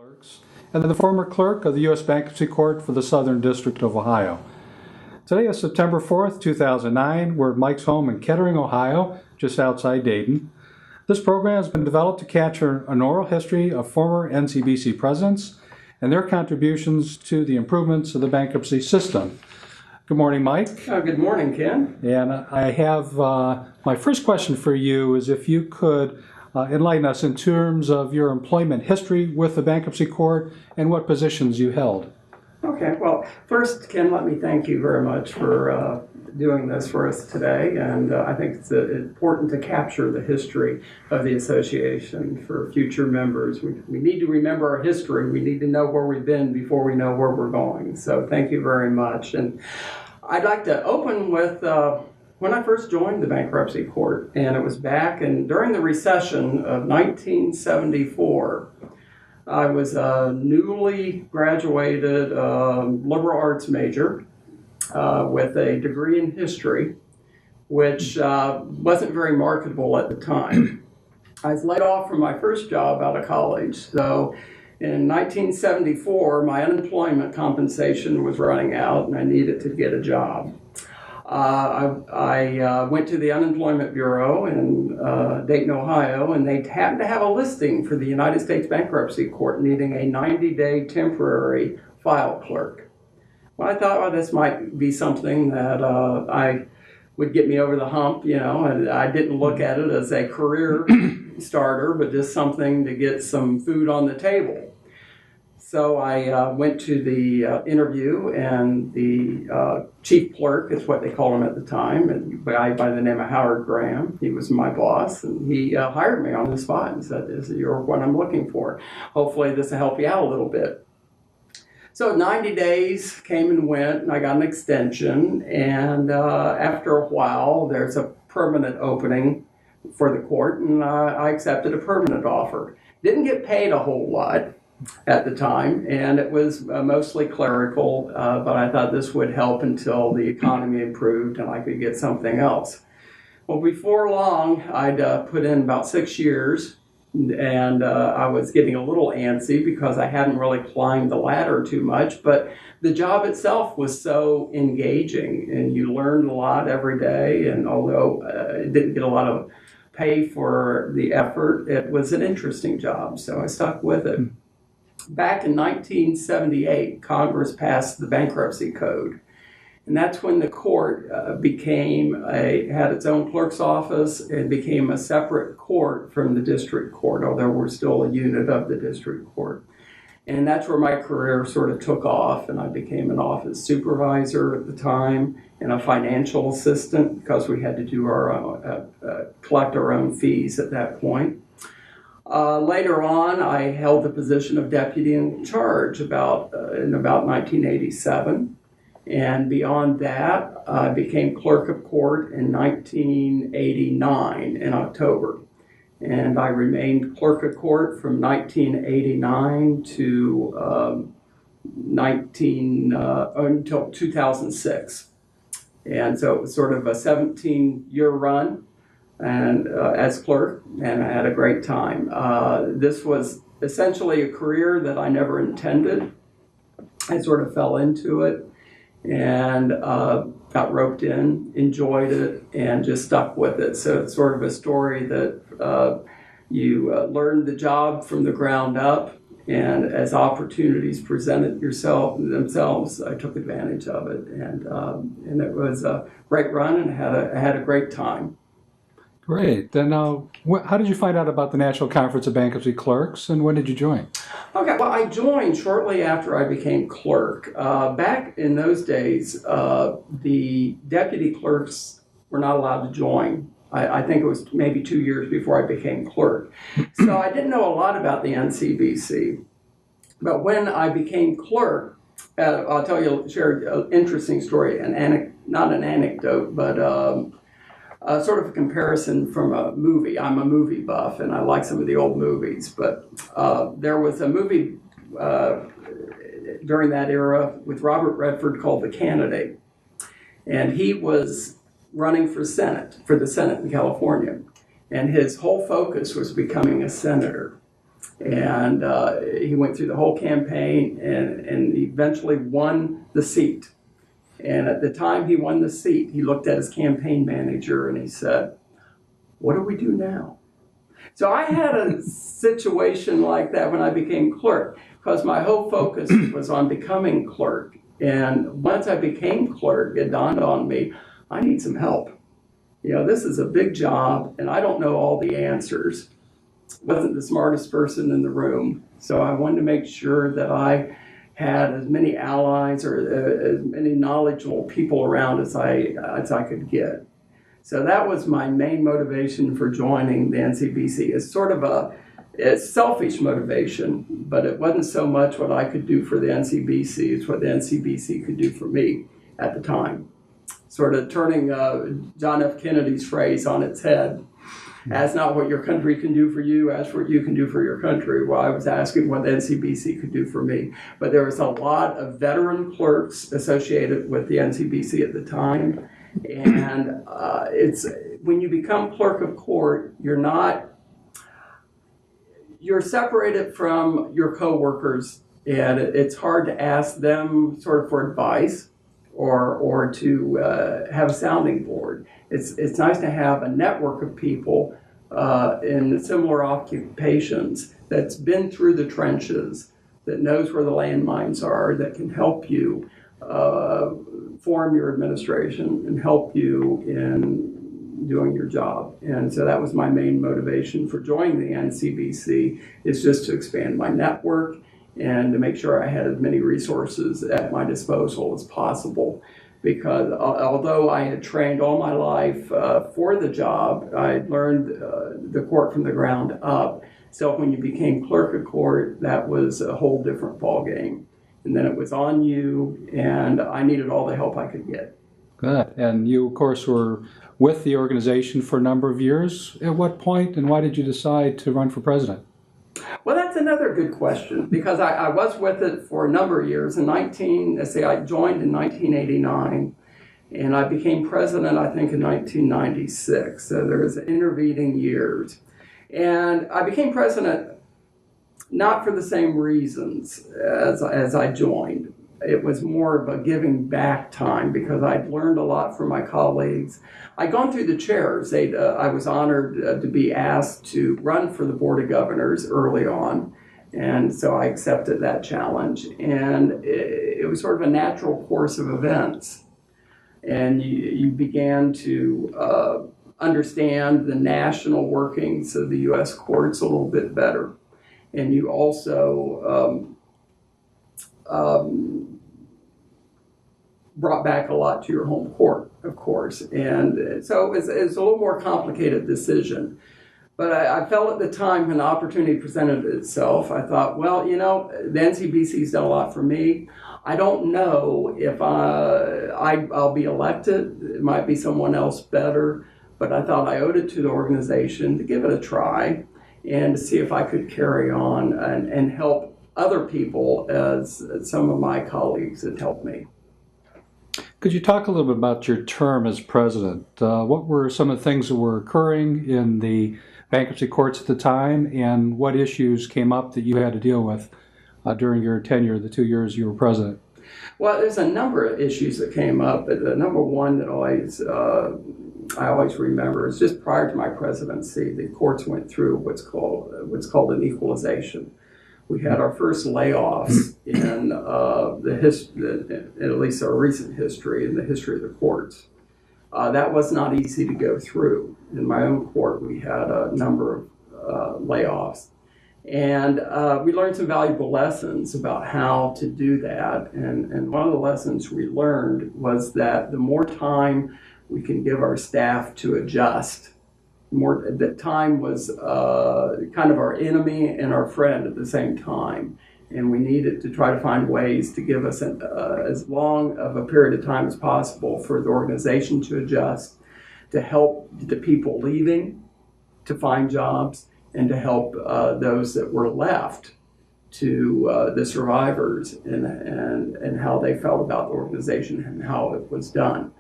Clerks, and the former clerk of the U.S. Bankruptcy Court for the Southern District of Ohio. Today is September 4th, 2009. We're at Mike's home in Kettering, Ohio, just outside Dayton. This program has been developed to capture an oral history of former NCBC presidents and their contributions to the improvements of the bankruptcy system. Good morning, Mike. Good morning, Ken. And I have my first question for you is if you could enlighten us in terms of your employment history with the bankruptcy court and what positions you held. Okay, well, first, Ken, let me thank you very much for doing this for us today. And I think it's important to capture the history of the association for future members. We need to remember our history. We need to know where we've been before we know where we're going. So thank you very much. And I'd like to open with when I first joined the bankruptcy court, and it was back during the recession of 1974. I was a newly graduated liberal arts major with a degree in history, which wasn't very marketable at the time. I was laid off from my first job out of college, so in 1974, my unemployment compensation was running out and I needed to get a job. I went to the Unemployment Bureau in Dayton, Ohio, and they happened to have a listing for the United States Bankruptcy Court needing a 90-day temporary file clerk. Well, I thought, well, this might be something that I would get me over the hump, and I didn't look at it as a career starter, but just something to get some food on the table. So I went to the interview, and the chief clerk is what they called him at the time, a guy by the name of Howard Graham. He was my boss, and he hired me on the spot and said, "You're what I'm looking for. Hopefully this will help you out a little bit." So 90 days came and went, and I got an extension, and after a while, there's a permanent opening for the court, and I accepted a permanent offer. Didn't get paid a whole lot at the time, and it was mostly clerical, but I thought this would help until the economy improved and I could get something else. Well, before long, I'd put in about 6 years, and I was getting a little antsy because I hadn't really climbed the ladder too much, but the job itself was so engaging, and you learned a lot every day, and although it didn't get a lot of pay for the effort, it was an interesting job, so I stuck with it. Back in 1978, Congress passed the bankruptcy code, and that's when the court had its own clerk's office and became a separate court from the district court, although we're still a unit of the district court. And that's where my career sort of took off, and I became an office supervisor at the time and a financial assistant because we had to do our own, collect our own fees at that point. Later on, I held the position of deputy in charge in about 1987. And beyond that, I became clerk of court in 1989 in October. And I remained clerk of court from 1989 to until 2006. And so it was sort of a 17-year run and as clerk, and I had a great time. This was essentially a career that I never intended. I sort of fell into it and got roped in, enjoyed it, and just stuck with it. So it's sort of a story that you learn the job from the ground up, and as opportunities presented themselves, I took advantage of it, and it was a great run, and I had a great time. Great. Then how did you find out about the National Conference of Bankruptcy Clerks, and when did you join? Okay, well, I joined shortly after I became clerk. Back in those days, the deputy clerks were not allowed to join. I think it was maybe 2 years before I became clerk. So I didn't know a lot about the NCBC. But when I became clerk, I'll share an interesting story, not an anecdote, but sort of a comparison from a movie. I'm a movie buff, and I like some of the old movies, but there was a movie during that era with Robert Redford called The Candidate, and he was running for the Senate in California, and his whole focus was becoming a senator. And he went through the whole campaign and eventually won the seat. And at the time he won the seat, he looked at his campaign manager and he said, "What do we do now?" So I had a situation like that when I became clerk, because my whole focus was on becoming clerk. And once I became clerk, it dawned on me, I need some help. This is a big job, and I don't know all the answers. Wasn't the smartest person in the room, so I wanted to make sure that I had as many allies or as many knowledgeable people around as I could get. So that was my main motivation for joining the NCBC. It's sort of it's selfish motivation, but it wasn't so much what I could do for the NCBC, it's what the NCBC could do for me at the time. Sort of turning John F. Kennedy's phrase on its head. Ask not what your country can do for you, ask what you can do for your country. Well, I was asking what the NCBC could do for me. But there was a lot of veteran clerks associated with the NCBC at the time. And it's when you become clerk of court, you're separated from your coworkers, and it's hard to ask them sort of for advice or to have a sounding board. It's nice to have a network of people in similar occupations that's been through the trenches, that knows where the landmines are, that can help you form your administration and help you in doing your job. And so that was my main motivation for joining the NCBC, is just to expand my network and to make sure I had as many resources at my disposal as possible. Because although I had trained all my life for the job, I learned the court from the ground up. So when you became clerk of court, that was a whole different ballgame. And then it was on you, and I needed all the help I could get. Good. And you, of course, were with the organization for a number of years. At what point and why did you decide to run for president? Well, that's another good question, because I was with it for a number of years. I joined in 1989, and I became president, I think, in 1996. So there was intervening years. And I became president not for the same reasons as I joined. It was more of a giving back time, because I'd learned a lot from my colleagues. I'd gone through the chairs. I was honored to be asked to run for the Board of Governors early on, and so I accepted that challenge. And it was sort of a natural course of events. And you began to understand the national workings of the U.S. courts a little bit better. And you also brought back a lot to your home court, of course. And so it's a little more complicated decision. But I felt at the time when the opportunity presented itself, I thought, well, the NCBC's done a lot for me. I don't know if I'll be elected. It might be someone else better. But I thought I owed it to the organization to give it a try and to see if I could carry on and help other people as some of my colleagues had helped me. Could you talk a little bit about your term as president? What were some of the things that were occurring in the bankruptcy courts at the time, and what issues came up that you had to deal with during your tenure, the 2 years you were president? Well, there's a number of issues that came up, but the number one that I always remember is just prior to my presidency, the courts went through what's called an equalization. We had our first layoffs in at least our recent history, in the history of the courts. That was not easy to go through. In my own court, we had a number of layoffs. And we learned some valuable lessons about how to do that. And one of the lessons we learned was that the more time we can give our staff to adjust, that time was kind of our enemy and our friend at the same time. And we needed to try to find ways to give us as long of a period of time as possible for the organization to adjust, to help the people leaving to find jobs, and to help those that were left to the survivors and how they felt about the organization and how it was done.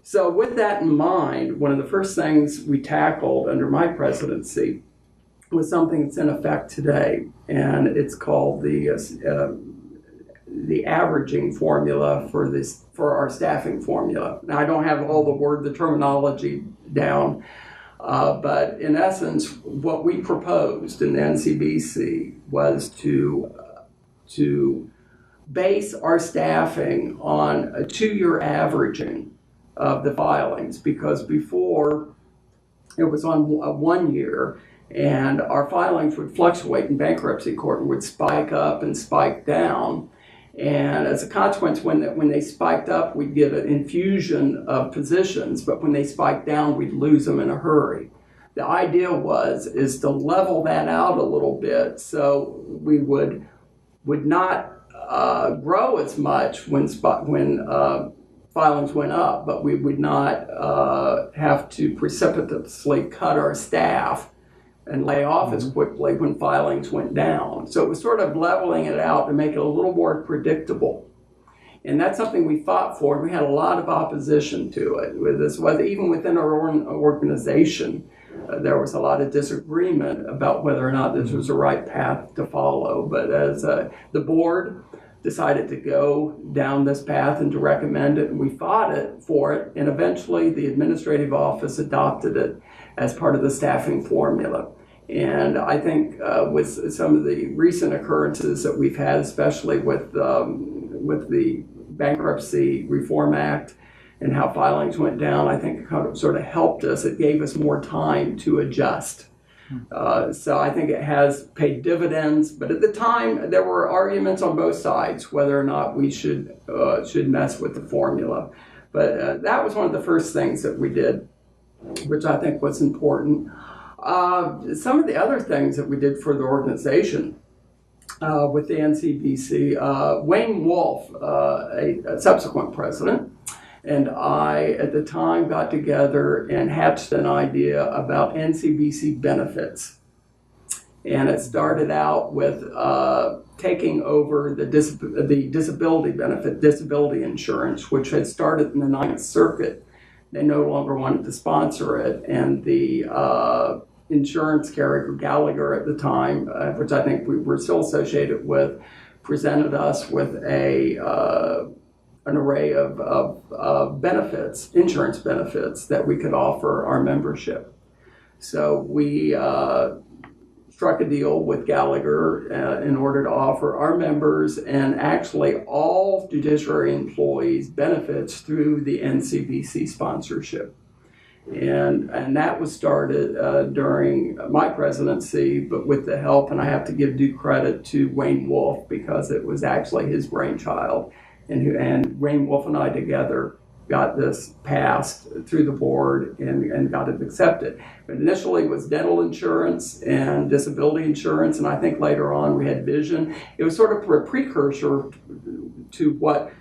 So with that in mind, one of the first things we tackled under my presidency with something that's in effect today, and it's called the averaging formula for our staffing formula. Now, I don't have all the terminology down, but in essence, what we proposed in the NCBC was to base our staffing on a 2-year averaging of the filings, because before it was on 1 year, and our filings would fluctuate in bankruptcy court and would spike up and spike down. And as a consequence, when they spiked up, we'd get an infusion of positions, but when they spiked down, we'd lose them in a hurry. The idea is to level that out a little bit, so we would not grow as much when filings went up, but we would not have to precipitously cut our staff and lay off as quickly when filings went down. So it was sort of leveling it out to make it a little more predictable. And that's something we fought for, and we had a lot of opposition to it. Even within our own organization, there was a lot of disagreement about whether or not this was the right path to follow. But as the board decided to go down this path and to recommend it, and we fought for it, and eventually the administrative office adopted it as part of the staffing formula. And I think with some of the recent occurrences that we've had, especially with the Bankruptcy Reform Act and how filings went down, I think it kind of sort of helped us. It gave us more time to adjust. So I think it has paid dividends. But at the time, there were arguments on both sides whether or not we should mess with the formula. But that was one of the first things that we did, which I think was important. Some of the other things that we did for the organization with the NCBC, Wayne Wolf, a subsequent president, and I at the time got together and hatched an idea about NCBC benefits. And it started out with taking over the disability benefit, disability insurance, which had started in the Ninth Circuit. They no longer wanted to sponsor it, and the insurance carrier Gallagher at the time, which I think we were still associated with, presented us with an array of benefits, insurance benefits that we could offer our membership. So we struck a deal with Gallagher in order to offer our members and actually all judiciary employees benefits through the NCBC sponsorship. And that was started during my presidency, but with the help, and I have to give due credit to Wayne Wolf because it was actually his brainchild. And Wayne Wolf and I together got this passed through the board and got it accepted. But initially it was dental insurance and disability insurance, and I think later on we had vision. It was sort of a precursor to what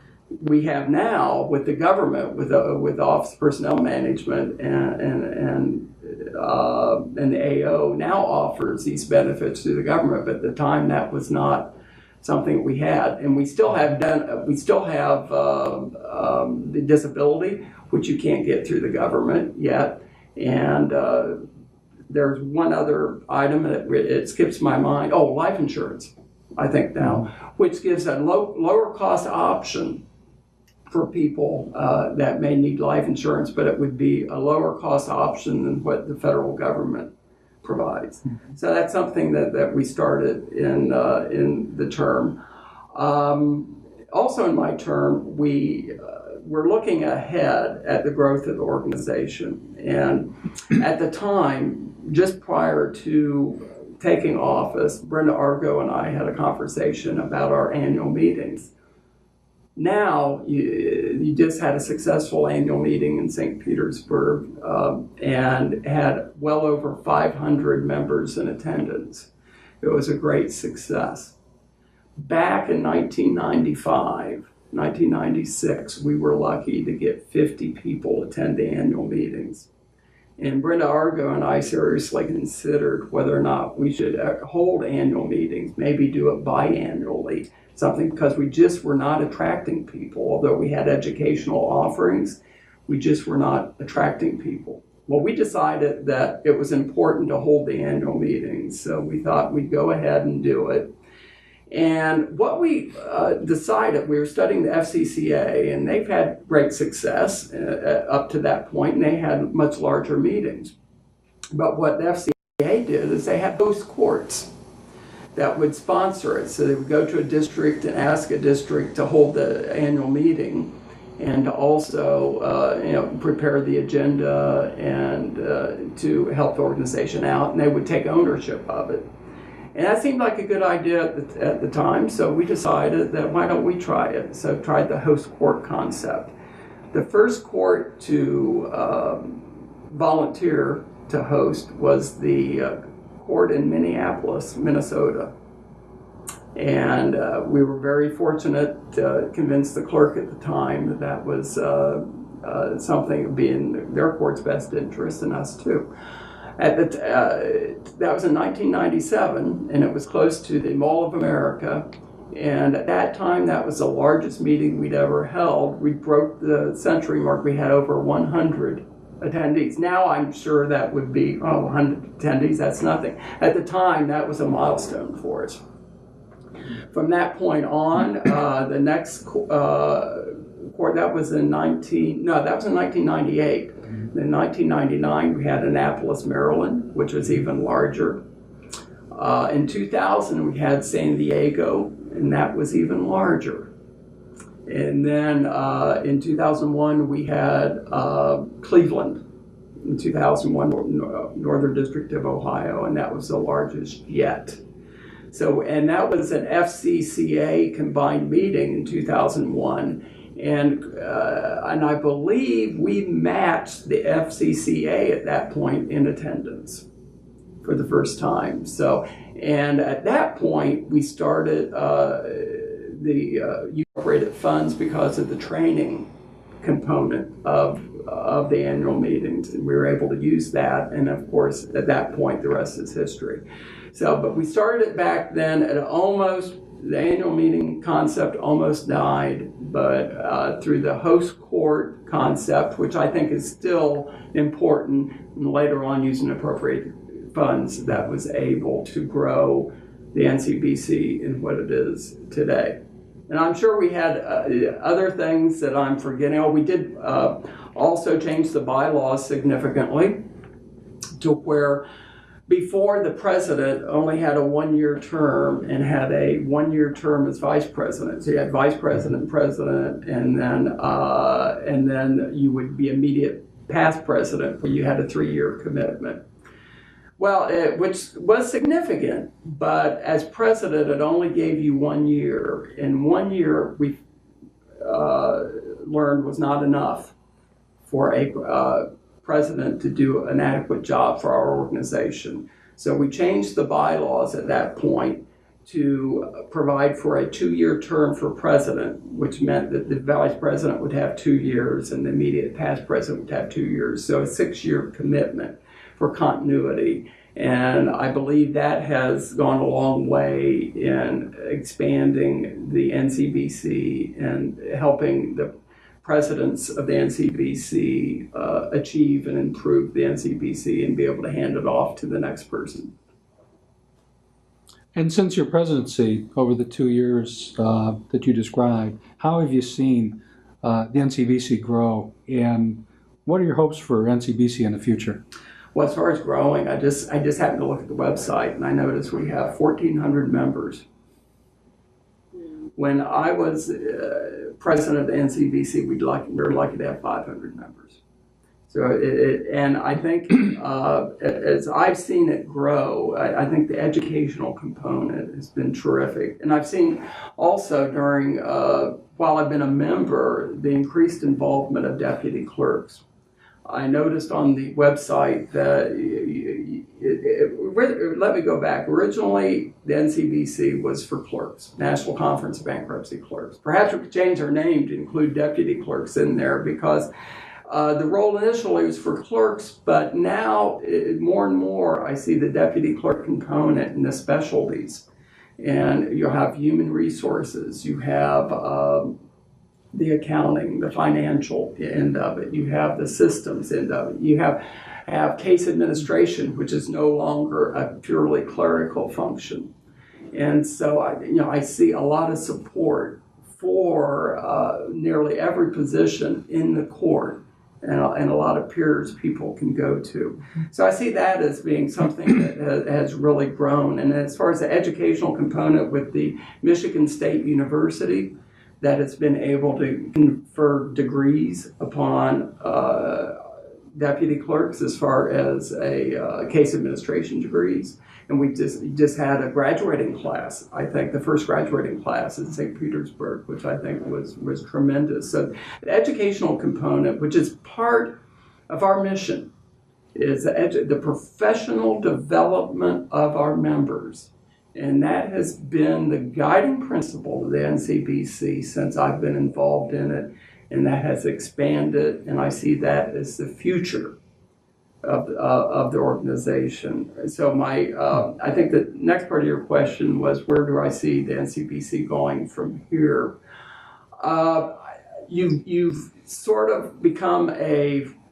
we have now with the government, with Office of Personnel Management, and the AO now offers these benefits to the government. But at the time, that was not something we had, and we still have the disability, which you can't get through the government yet. And there's one other item that it skips my mind. Oh, life insurance, I think now, which gives a lower cost option for people that may need life insurance, but it would be a lower cost option than what the federal government provides. So that's something that we started in the term. Also in my term, we're looking ahead at the growth of the organization. And at the time, just prior to taking office, Brenda Argo and I had a conversation about our annual meetings. Now, you just had a successful annual meeting in St. Petersburg and had well over 500 members in attendance. It was a great success. Back in 1996, we were lucky to get 50 people attend the annual meetings. And Brenda Argo and I seriously considered whether or not we should hold annual meetings, maybe do it biannually. Something because we just were not attracting people. Although we had educational offerings, we just were not attracting people. Well, we decided that it was important to hold the annual meetings, so we thought we'd go ahead and do it. And what we decided, we were studying the FCCA, and they've had great success up to that point, and they had much larger meetings. But what the FCCA did is they had host courts that would sponsor it. So they would go to a district and ask a district to hold the annual meeting, and to also prepare the agenda and to help the organization out, and they would take ownership of it. And that seemed like a good idea at the time, so we decided that why don't we try it? So tried the host court concept. The first court to volunteer to host was the court in Minneapolis, Minnesota. And we were very fortunate to convince the clerk at the time that that was something that would be in their court's best interest and us too. That was in 1997, and it was close to the Mall of America. And at that time, that was the largest meeting we'd ever held. We broke the century mark. We had over 100 attendees. Now I'm sure that would be 100 attendees. That's nothing. At the time, that was a milestone for us. From that point on, the next court, that was in 1998. In 1999, we had Annapolis, Maryland, which was even larger. In 2000, we had San Diego, and that was even larger. And then in 2001, we had Cleveland. In 2001, Northern District of Ohio, and that was the largest yet. So, and that was an FCCA combined meeting in 2001. And I believe we matched the FCCA at that point in attendance for the first time. So, and at that point, we started the appropriated funds because of the training component of the annual meetings. And we were able to use that. And of course, at that point, the rest is history. So, but we started it back then at the annual meeting concept almost died, but through the host court concept, which I think is still important, and later on using appropriated funds, that was able to grow the NCBC in what it is today. And I'm sure we had other things that I'm forgetting. Oh, we did also change the bylaws significantly to where before the president only had a one-year term and had a one-year term as vice president. So you had vice president, president, and then you would be immediate past president where you had a 3-year commitment. Well, which was significant, but as president, it only gave you 1 year. And 1 year we learned was not enough for a president to do an adequate job for our organization. So we changed the bylaws at that point to provide for a 2-year term for president, which meant that the vice president would have 2 years and the immediate past president would have 2 years. So a 6-year commitment for continuity. And I believe that has gone a long way in expanding the NCBC and helping the presidents of the NCBC achieve and improve the NCBC and be able to hand it off to the next person. And since your presidency over the 2 years that you described, how have you seen the NCBC grow, and what are your hopes for NCBC in the future? Well, as far as growing, I just happened to look at the website and I noticed we have 1,400 members. When I was president of the NCBC, we were lucky to have 500 members. So, and I think as I've seen it grow, I think the educational component has been terrific. And I've seen also during, while I've been a member, the increased involvement of deputy clerks. I noticed on the website that, let me go back. Originally, the NCBC was for clerks, National Conference of Bankruptcy Clerks. Perhaps we could change our name to include deputy clerks in there because the role initially was for clerks, but now more and more I see the deputy clerk component in the specialties. And you'll have human resources, you have the accounting, the financial end of it. You have the systems end of it. You have case administration, which is no longer a purely clerical function. And so I see a lot of support for nearly every position in the court, and a lot of peers people can go to. So I see that as being something that has really grown. And as far as the educational component with the Michigan State University, that it's been able to confer degrees upon deputy clerks as far as case administration degrees. And we just had a graduating class, I think, the first graduating class in St. Petersburg, which I think was tremendous. So the educational component, which is part of our mission, is the professional development of our members. And that has been the guiding principle of the NCBC since I've been involved in it, and that has expanded, and I see that as the future of the organization. So I think the next part of your question was, where do I see the NCBC going from here? You've sort of become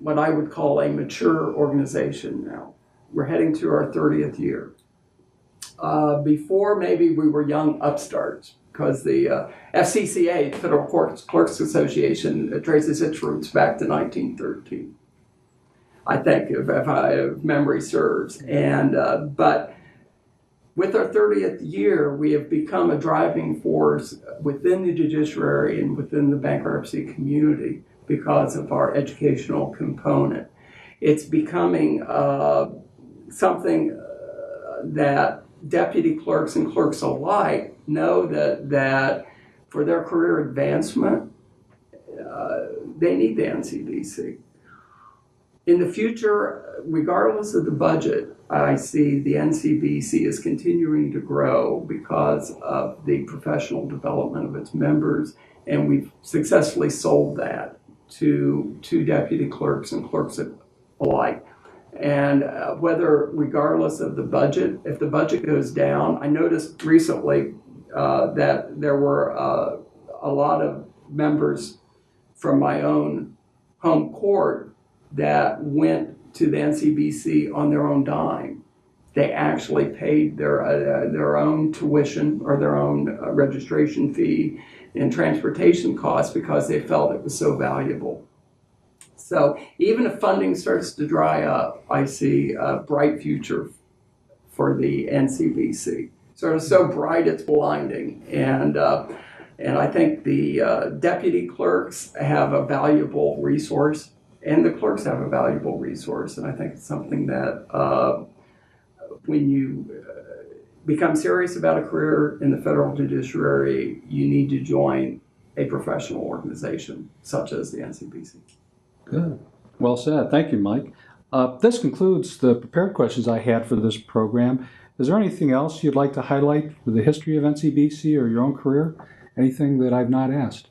what I would call a mature organization now. We're heading to our 30th year. Before, maybe we were young upstarts, because the FCCA, the Federal Clerks Association, traces its roots back to 1913. I think, if memory serves. But with our 30th year, we have become a driving force within the judiciary and within the bankruptcy community because of our educational component. It's becoming something that deputy clerks and clerks alike know that for their career advancement, they need the NCBC. In the future, regardless of the budget, I see the NCBC is continuing to grow because of the professional development of its members, and we've successfully sold that to deputy clerks and clerks alike. And regardless of the budget, if the budget goes down, I noticed recently that there were a lot of members from my own home court that went to the NCBC on their own dime. They actually paid their own tuition or their own registration fee and transportation costs because they felt it was so valuable. So even if funding starts to dry up, I see a bright future for the NCBC. Sort of so bright it's blinding. And I think the deputy clerks have a valuable resource, and the clerks have a valuable resource. And I think it's something that when you become serious about a career in the federal judiciary, you need to join a professional organization such as the NCBC. Good. Well said. Thank you, Mike. This concludes the prepared questions I had for this program. Is there anything else you'd like to highlight for the history of NCBC or your own career? Anything that I've not asked?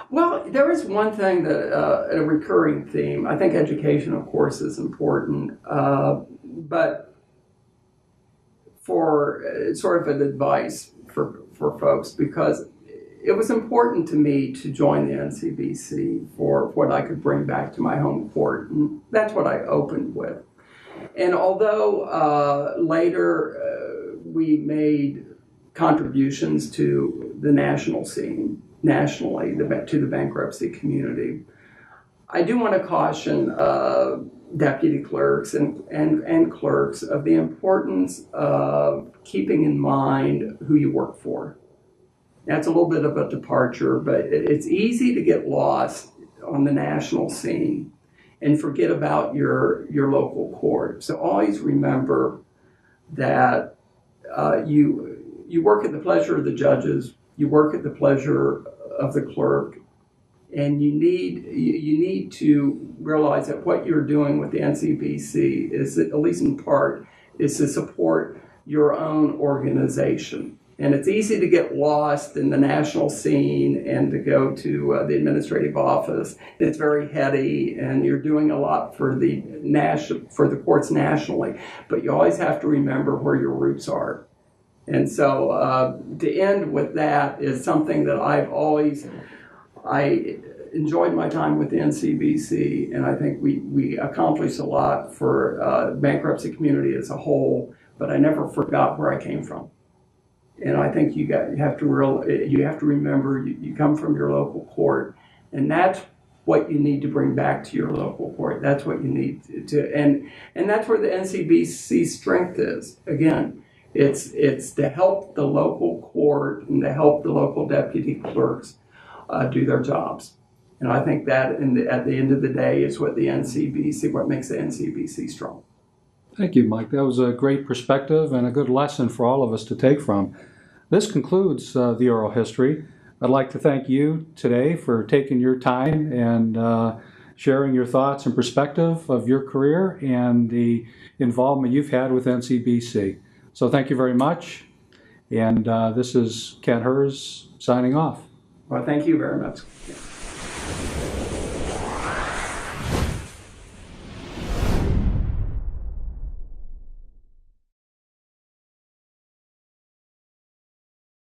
Well, there is one thing that a recurring theme. I think education, of course, is important, but for sort of an advice for folks, because it was important to me to join the NCBC for what I could bring back to my home court, and that's what I opened with. And although later we made contributions to the national scene, nationally, to the bankruptcy community, I do want to caution deputy clerks and clerks of the importance of keeping in mind who you work for. That's a little bit of a departure, but it's easy to get lost on the national scene and forget about your local court. So always remember that you work at the pleasure of the judges, you work at the pleasure of the clerk, and you need to realize that what you're doing with the NCBC is, at least in part, is to support your own organization. And it's easy to get lost in the national scene and to go to the administrative office. It's very heady, and you're doing a lot for the courts nationally. But you always have to remember where your roots are. And so to end with that is something that I've always I enjoyed my time with the NCBC, and I think we accomplished a lot for bankruptcy community as a whole, but I never forgot where I came from. And I think you have to remember you come from your local court, and that's what you need to bring back to your local court. That's what you need to and that's where the NCBC's strength is. Again, it's to help the local court and to help the local deputy clerks do their jobs. And I think that at the end of the day is what makes the NCBC strong. Thank you, Mike. That was a great perspective and a good lesson for all of us to take from. This concludes the oral history. I'd like to thank you today for taking your time and sharing your thoughts and perspective of your career and the involvement you've had with NCBC. So thank you very much. And this is Ken Hers signing off. Well, thank you very much.